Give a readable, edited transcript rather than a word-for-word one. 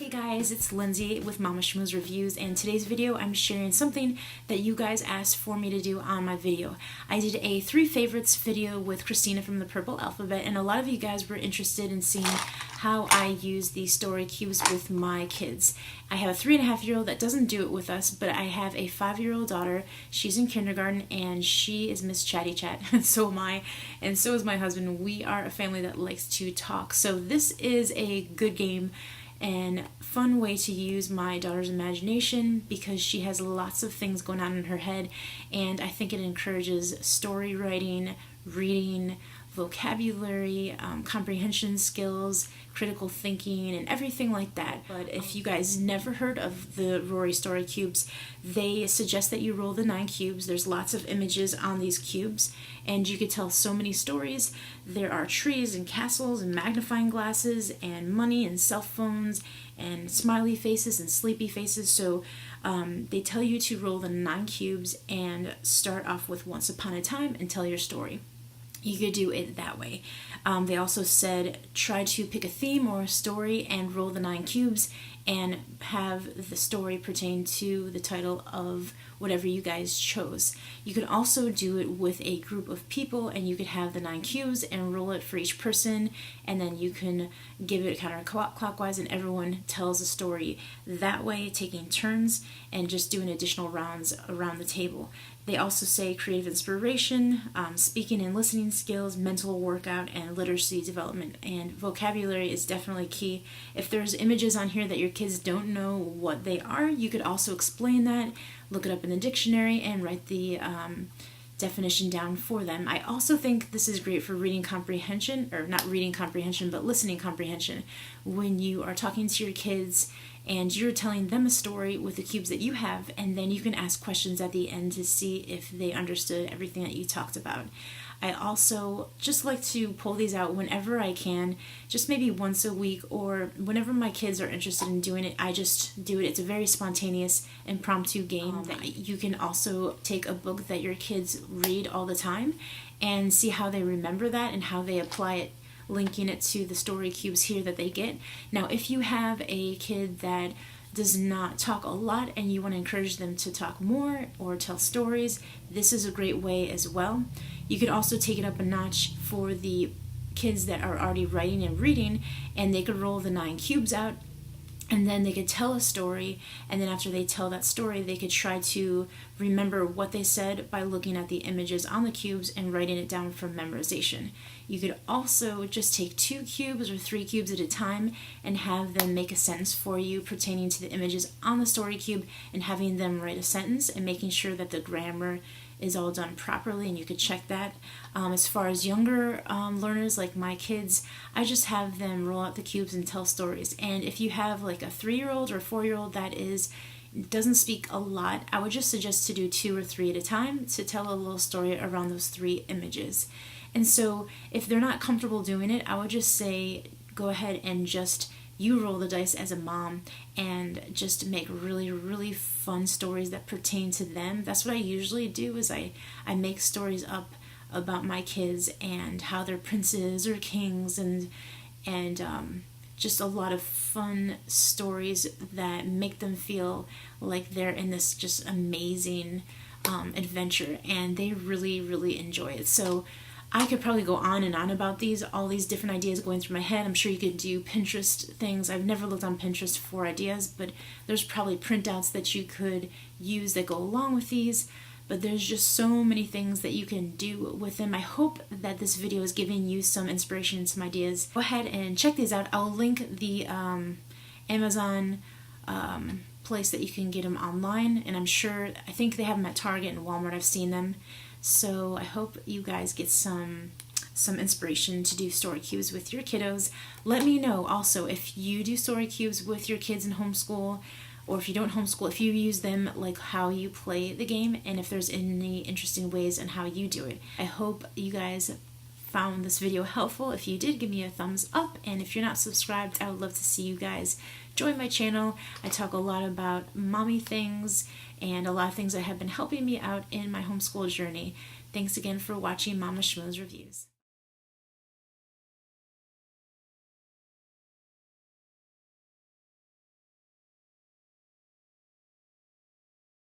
Hey guys, it's Lindsay with Mama Schmooze Reviews, and today's video I'm sharing something that you guys asked for me to do on my video. I did a 3 favorites video with Christina from the Purple Alphabet, and a lot of you guys were interested in seeing how I use these story cubes with my kids. I have a 3.5-year-old that doesn't do it with us, but I have a 5-year-old daughter. She's in kindergarten and she is Miss Chatty Chat, and so am I, and so is my husband. We are a family that likes to talk, so this is a good game and fun way to use my daughter's imagination because she has lots of things going on in her head, and I think it encourages story writing, reading, vocabulary, comprehension skills, critical thinking, and everything like that. But if you guys never heard of the Rory's story cubes, they suggest that you roll the 9 cubes. There's lots of images on these cubes, and you could tell so many stories. There are trees and castles and magnifying glasses and money and cell phones and smiley faces and sleepy faces. So they tell you to roll the 9 cubes and start off with once upon a time and tell your story. You could do it that way. They also said try to pick a theme or a story and roll the 9 cubes and have the story pertain to the title of whatever you guys chose. You could also do it with a group of people, and you could have the 9 cubes and roll it for each person, and then you can give it counterclockwise and everyone tells a story that way, taking turns and just doing additional rounds around the table. They also say creative inspiration, speaking and listening skills, mental workout, and literacy development. And vocabulary is definitely key. If there's images on here that your kids don't know what they are, you could also explain that, look it up in the dictionary, and write the definition down for them. I also think this is great for reading comprehension, or not reading comprehension, but listening comprehension. When you are talking to your kids and you're telling them a story with the cubes that you have, and then you can ask questions at the end to see if they understood everything that you talked about. I also just like to pull these out whenever I can, just maybe once a week, or whenever my kids are interested in doing it, I just do it. It's a very spontaneous, impromptu game. You can also take a book that your kids read all the time and see how they remember that and how they apply it, linking it to the story cubes here that they get. Now, if you have a kid that does not talk a lot and you want to encourage them to talk more or tell stories, this is a great way as well. You could also take it up a notch for the kids that are already writing and reading, and they could roll the 9 cubes out, and then they could tell a story, and then after they tell that story, they could try to remember what they said by looking at the images on the cubes and writing it down for memorization. You could also just take 2 cubes or 3 cubes at a time and have them make a sentence for you pertaining to the images on the story cube, and having them write a sentence and making sure that the grammar is all done properly, and you could check that. As far as younger learners like my kids, I just have them roll out the cubes and tell stories. And if you have like a 3-year-old or a 4-year-old that doesn't speak a lot, I would just suggest to do 2 or 3 at a time to tell a little story around those 3 images. And so if they're not comfortable doing it, I would just say go ahead and just you roll the dice as a mom and just make really, really fun stories that pertain to them. That's what I usually do, is I make stories up about my kids and how they're princes or kings, and just a lot of fun stories that make them feel like they're in this just amazing adventure, and they really, really enjoy it. So I could probably go on and on about all these different ideas going through my head. I'm sure you could do Pinterest things. I've never looked on Pinterest for ideas, but there's probably printouts that you could use that go along with these. But there's just so many things that you can do with them. I hope that this video is giving you some inspiration and some ideas. Go ahead and check these out. I'll link the Amazon place that you can get them online, and I think they have them at Target and Walmart. I've seen them. So I hope you guys get some inspiration to do story cubes with your kiddos. Let me know also if you do story cubes with your kids in homeschool, or if you don't homeschool, if you use them, like how you play the game, and if there's any interesting ways on how you do it. I hope you guys found this video helpful. If you did, give me a thumbs up, and if you're not subscribed, I would love to see you guys join my channel. I talk a lot about mommy things and a lot of things that have been helping me out in my homeschool journey. Thanks again for watching Mama Schmooze Reviews.